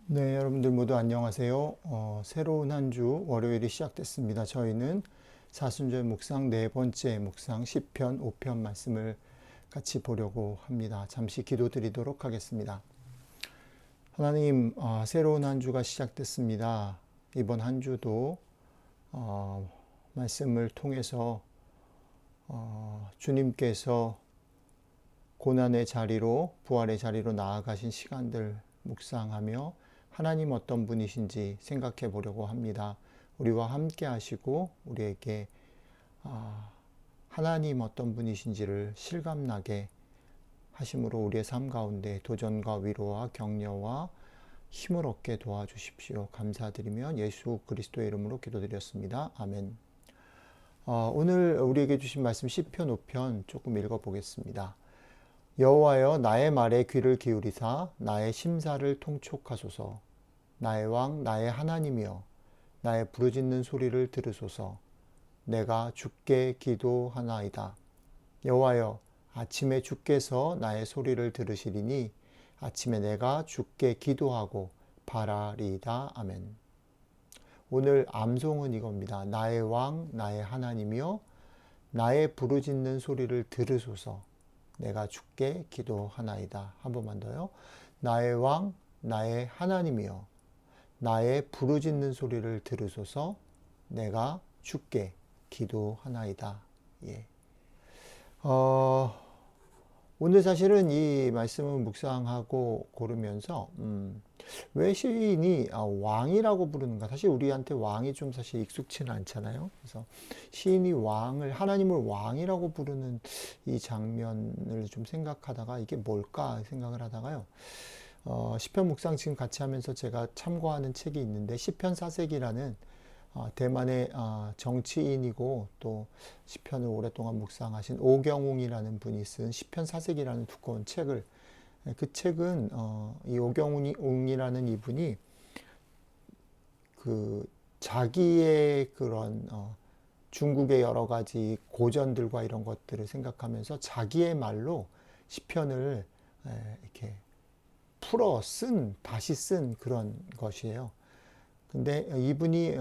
네, 여러분들 모두 안녕하세요. 새로운 한 주 월요일이 시작됐습니다. 저희는 사순절 묵상 네 번째 묵상 시편 5편 말씀을 같이 보려고 합니다. 잠시 기도드리도록 하겠습니다. 하나님, 새로운 한 주가 시작됐습니다. 이번 한 주도 말씀을 통해서 주님께서 고난의 자리로 부활의 자리로 나아가신 시간들 묵상하며 하나님 어떤 분이신지 생각해 보려고 합니다. 우리와 함께 하시고 우리에게 하나님 어떤 분이신지를 실감나게 하심으로 우리의 삶 가운데 도전과 위로와 격려와 힘을 얻게 도와주십시오. 감사드리며 예수 그리스도의 이름으로 기도드렸습니다. 아멘. 오늘 우리에게 주신 말씀 시편 5편 조금 읽어보겠습니다. 여호와여 나의 말에 귀를 기울이사 나의 심사를 통촉하소서. 나의 왕 나의 하나님이여 나의 부르짖는 소리를 들으소서. 내가 주께 기도하나이다. 여호와여 아침에 주께서 나의 소리를 들으시리니 아침에 내가 주께 기도하고 바라리이다. 아멘. 오늘 암송은 이겁니다. 나의 왕 나의 하나님이여 나의 부르짖는 소리를 들으소서. 내가 주께 기도하나이다. 한 번만 더요. 나의 왕 나의 하나님이여 나의 부르짖는 소리를 들으소서. 내가 주께 기도하나이다. 예. 오늘 사실은 이 말씀을 묵상하고 고르면서 왜 시인이 왕이라고 부르는가? 사실 우리한테 왕이 좀 사실 익숙치는 않잖아요. 그래서 시인이 왕을 하나님을 왕이라고 부르는 이 장면을 좀 생각하다가 이게 뭘까 생각을 하다가요. 시편 묵상 지금 같이 하면서 제가 참고하는 책이 있는데 시편 사색이라는 대만의 정치인이고 또 시편을 오랫동안 묵상하신 오경웅이라는 분이 쓴 시편 사색이라는 두꺼운 책을 그 책은 이 오경웅이라는 이분이 그 자기의 그런 중국의 여러 가지 고전들과 이런 것들을 생각하면서 자기의 말로 시편을 이렇게 다시 쓴 그런 것이에요. 근데 이분이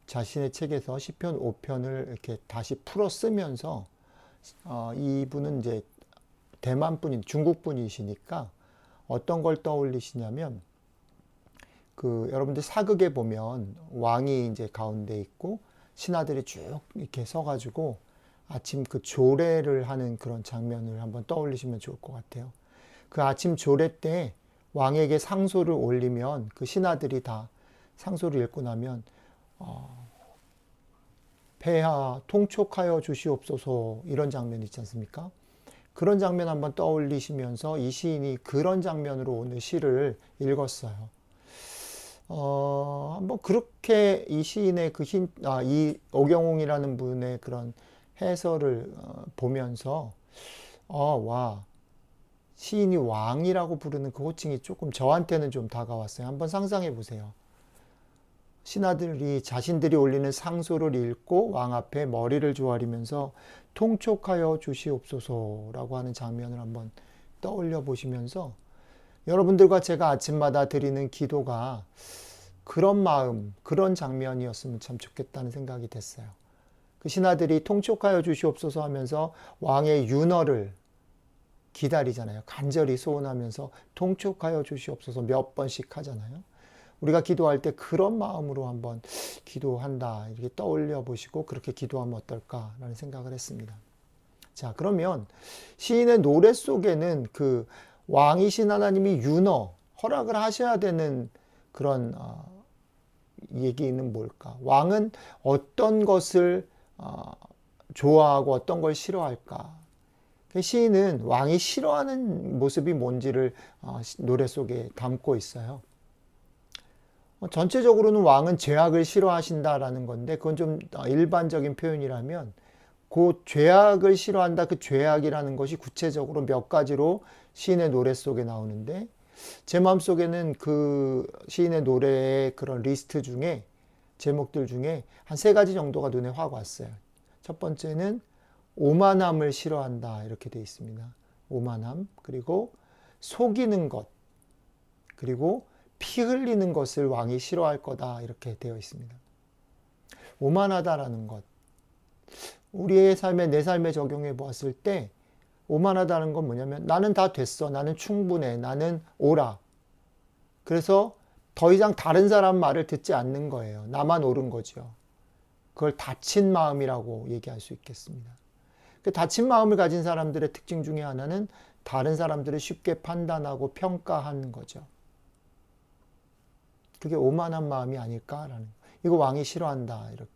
자신의 책에서 시편 5편을 이렇게 다시 풀어 쓰면서 이분은 이제 대만 분인 중국 분이시니까 어떤 걸 떠올리시냐면 그 여러분들 사극에 보면 왕이 이제 가운데 있고 신하들이 쭉 이렇게 서가지고 아침 그 조례를 하는 그런 장면을 한번 떠올리시면 좋을 것 같아요. 그 아침 조례 때 왕에게 상소를 올리면 그 신하들이 다 상소를 읽고 나면 폐하 통촉하여 주시옵소서 이런 장면 있지 않습니까? 그런 장면 한번 떠올리시면서 이 시인이 그런 장면으로 오늘 시를 읽었어요. 한번 그렇게 이 시인의 이 오경홍이라는 분의 그런 해설을 보면서 와 시인이 왕이라고 부르는 그 호칭이 조금 저한테는 좀 다가왔어요. 한번 상상해 보세요. 신하들이 자신들이 올리는 상소를 읽고 왕 앞에 머리를 조아리면서 통촉하여 주시옵소서라고 하는 장면을 한번 떠올려 보시면서 여러분들과 제가 아침마다 드리는 기도가 그런 마음, 그런 장면이었으면 참 좋겠다는 생각이 됐어요. 그 신하들이 통촉하여 주시옵소서 하면서 왕의 윤허를 기다리잖아요. 간절히 소원하면서 통촉하여 주시옵소서 몇 번씩 하잖아요. 우리가 기도할 때 그런 마음으로 한번 기도한다 이렇게 떠올려 보시고 그렇게 기도하면 어떨까라는 생각을 했습니다. 자, 그러면 시인의 노래 속에는 그 왕이신 하나님이 허락을 하셔야 되는 그런 얘기는 뭘까? 왕은 어떤 것을 좋아하고 어떤 걸 싫어할까? 시인은 왕이 싫어하는 모습이 뭔지를 노래 속에 담고 있어요. 전체적으로는 왕은 죄악을 싫어하신다라는 건데 그건 좀 일반적인 표현이라면 그 죄악을 싫어한다 그 죄악이라는 것이 구체적으로 몇 가지로 시인의 노래 속에 나오는데 제 마음속에는 그 시인의 노래의 그런 리스트 중에 제목들 중에 한 세 가지 정도가 눈에 확 왔어요. 첫 번째는 오만함을 싫어한다 이렇게 되어 있습니다. 오만함 그리고 속이는 것 그리고 피 흘리는 것을 왕이 싫어할 거다 이렇게 되어 있습니다. 오만하다라는 것, 우리의 삶에 내 삶에 적용해 보았을 때 오만하다는 건 뭐냐면 나는 다 됐어, 나는 충분해, 나는 옳아. 그래서 더 이상 다른 사람 말을 듣지 않는 거예요. 나만 옳은 거죠. 그걸 다친 마음이라고 얘기할 수 있겠습니다. 그 다친 마음을 가진 사람들의 특징 중에 하나는 다른 사람들을 쉽게 판단하고 평가하는 거죠. 그게 오만한 마음이 아닐까라는, 이거 왕이 싫어한다 이렇게.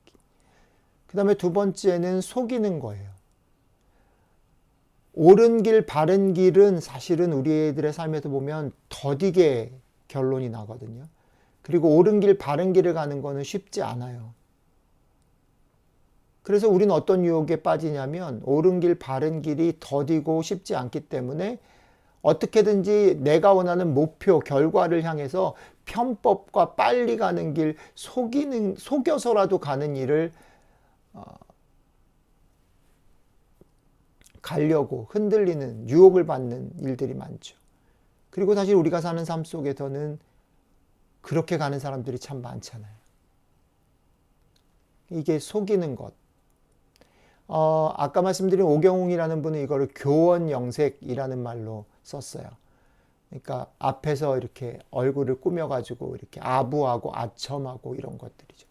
그 다음에 두 번째는 속이는 거예요. 옳은 길, 바른 길은 사실은 우리들의 삶에서 보면 더디게 결론이 나거든요. 그리고 옳은 길, 바른 길을 가는 거는 쉽지 않아요. 그래서 우리는 어떤 유혹에 빠지냐면 옳은 길, 바른 길이 더디고 쉽지 않기 때문에 어떻게든지 내가 원하는 목표, 결과를 향해서 편법과 빨리 가는 길, 속여서라도 가는 일을 가려고 흔들리는, 유혹을 받는 일들이 많죠. 그리고 사실 우리가 사는 삶 속에서는 그렇게 가는 사람들이 참 많잖아요. 이게 속이는 것. 아까 말씀드린 오경웅이라는 분은 이거를 교원영색이라는 말로 썼어요. 그러니까 앞에서 이렇게 얼굴을 꾸며가지고 이렇게 아부하고 아첨하고 이런 것들이죠.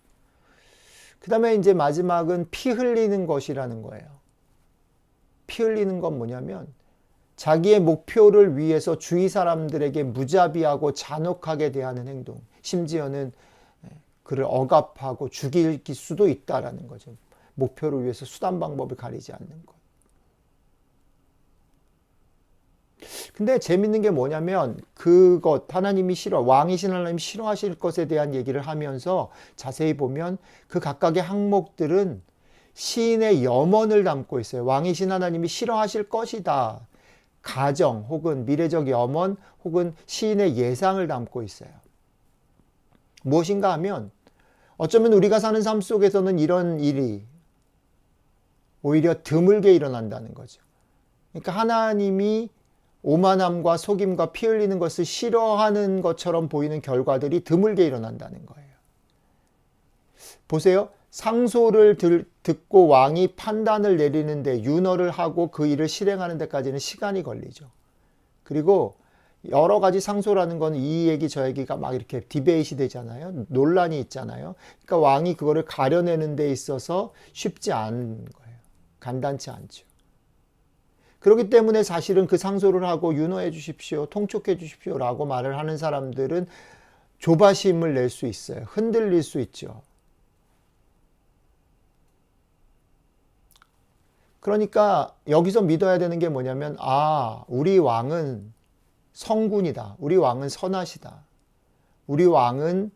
그 다음에 이제 마지막은 피 흘리는 것이라는 거예요. 피 흘리는 건 뭐냐면 자기의 목표를 위해서 주위 사람들에게 무자비하고 잔혹하게 대하는 행동, 심지어는 그를 억압하고 죽일 수도 있다라는 거죠. 목표를 위해서 수단 방법을 가리지 않는 것. 근데 재밌는 게 뭐냐면 그것 하나님이 왕이신 하나님이 싫어하실 것에 대한 얘기를 하면서 자세히 보면 그 각각의 항목들은 시인의 염원을 담고 있어요. 왕이신 하나님이 싫어하실 것이다. 가정 혹은 미래적 염원 혹은 시인의 예상을 담고 있어요. 무엇인가 하면 어쩌면 우리가 사는 삶 속에서는 이런 일이 오히려 드물게 일어난다는 거죠. 그러니까 하나님이 오만함과 속임과 피 흘리는 것을 싫어하는 것처럼 보이는 결과들이 드물게 일어난다는 거예요. 보세요. 상소를 듣고 왕이 판단을 내리는데 윤허를 하고 그 일을 실행하는 데까지는 시간이 걸리죠. 그리고 여러 가지 상소라는 건 이 얘기 저 얘기가 막 이렇게 디베이트 되잖아요. 논란이 있잖아요. 그러니까 왕이 그거를 가려내는 데 있어서 쉽지 않은 거예요. 간단치 않죠. 그렇기 때문에 사실은 그 상소를 하고 윤허해 주십시오, 통촉해 주십시오 라고 말을 하는 사람들은 조바심을 낼 수 있어요. 흔들릴 수 있죠. 그러니까 여기서 믿어야 되는 게 뭐냐면 우리 왕은 성군이다. 우리 왕은 선하시다. 우리 왕은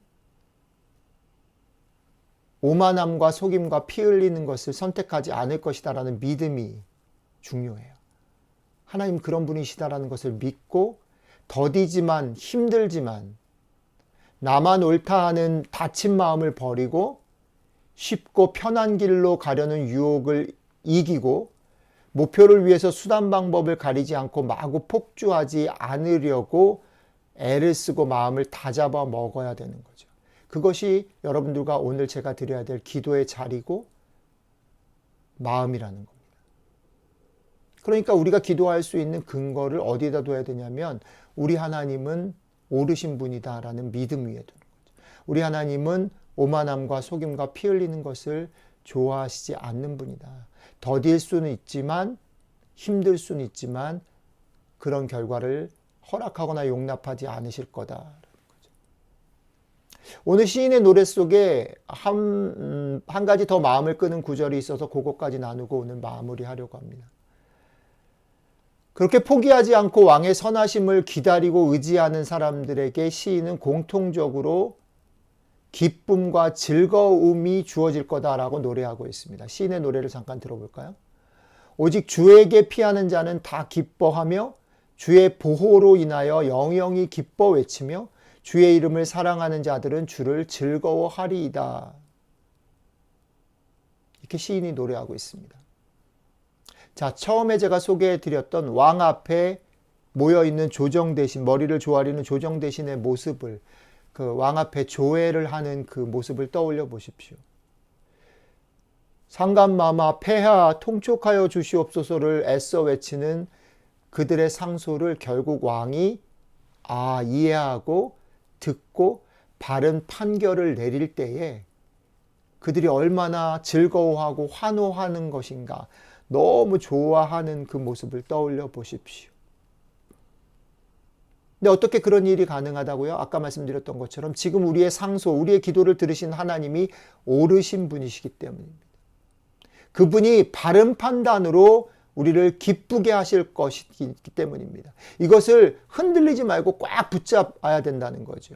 오만함과 속임과 피 흘리는 것을 선택하지 않을 것이다라는 믿음이 중요해요. 하나님 그런 분이시다라는 것을 믿고 더디지만 힘들지만 나만 옳다 하는 다친 마음을 버리고 쉽고 편한 길로 가려는 유혹을 이기고 목표를 위해서 수단 방법을 가리지 않고 마구 폭주하지 않으려고 애를 쓰고 마음을 다잡아 먹어야 되는 거죠. 그것이 여러분들과 오늘 제가 드려야 될 기도의 자리고 마음이라는 겁니다. 그러니까 우리가 기도할 수 있는 근거를 어디에다 둬야 되냐면 우리 하나님은 옳으신 분이다라는 믿음 위에 두는 거죠. 우리 하나님은 오만함과 속임과 피 흘리는 것을 좋아하시지 않는 분이다. 더딜 수는 있지만 힘들 수는 있지만 그런 결과를 허락하거나 용납하지 않으실 거다라는 거죠. 오늘 시인의 노래 속에 한 가지 더 마음을 끄는 구절이 있어서 그것까지 나누고 오늘 마무리하려고 합니다. 그렇게 포기하지 않고 왕의 선하심을 기다리고 의지하는 사람들에게 시인은 공통적으로 기쁨과 즐거움이 주어질 거다라고 노래하고 있습니다. 시인의 노래를 잠깐 들어볼까요? 오직 주에게 피하는 자는 다 기뻐하며 주의 보호로 인하여 영영이 기뻐 외치며 주의 이름을 사랑하는 자들은 주를 즐거워하리이다. 이렇게 시인이 노래하고 있습니다. 자, 처음에 제가 소개해드렸던 왕 앞에 모여있는 조정 대신, 머리를 조아리는 조정 대신의 모습을 그 왕 앞에 조회를 하는 그 모습을 떠올려 보십시오. 상감마마 폐하 통촉하여 주시옵소서를 애써 외치는 그들의 상소를 결국 왕이 이해하고 듣고 바른 판결을 내릴 때에 그들이 얼마나 즐거워하고 환호하는 것인가, 너무 좋아하는 그 모습을 떠올려 보십시오. 근데 어떻게 그런 일이 가능하다고요? 아까 말씀드렸던 것처럼 지금 우리의 상소, 우리의 기도를 들으신 하나님이 옳으신 분이시기 때문입니다. 그분이 바른 판단으로 우리를 기쁘게 하실 것이기 때문입니다. 이것을 흔들리지 말고 꽉 붙잡아야 된다는 거죠.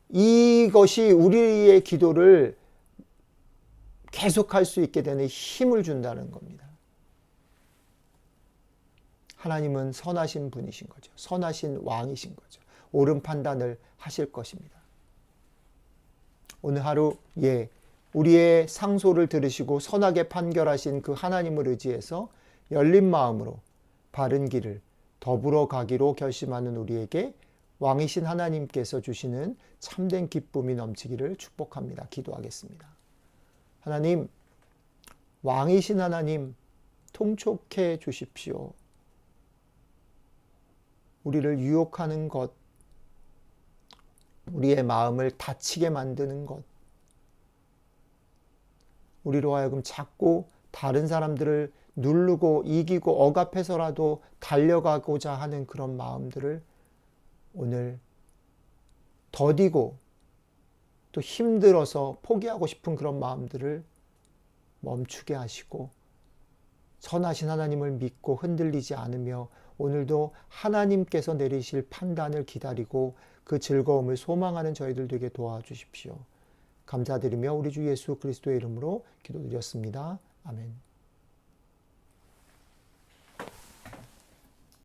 이것이 우리의 기도를 계속할 수 있게 되는 힘을 준다는 겁니다. 하나님은 선하신 분이신 거죠. 선하신 왕이신 거죠. 옳은 판단을 하실 것입니다. 오늘 하루 우리의 상소를 들으시고 선하게 판결하신 그 하나님을 의지해서 열린 마음으로 바른 길을 더불어 가기로 결심하는 우리에게 왕이신 하나님께서 주시는 참된 기쁨이 넘치기를 축복합니다. 기도하겠습니다. 하나님, 왕이신 하나님, 통촉해 주십시오. 우리를 유혹하는 것, 우리의 마음을 다치게 만드는 것, 우리로 하여금 자꾸 다른 사람들을 누르고 이기고 억압해서라도 달려가고자 하는 그런 마음들을 오늘 더디고 또 힘들어서 포기하고 싶은 그런 마음들을 멈추게 하시고 선하신 하나님을 믿고 흔들리지 않으며 오늘도 하나님께서 내리실 판단을 기다리고 그 즐거움을 소망하는 저희들 되게 도와주십시오. 감사드리며 우리 주 예수 그리스도의 이름으로 기도드렸습니다. 아멘.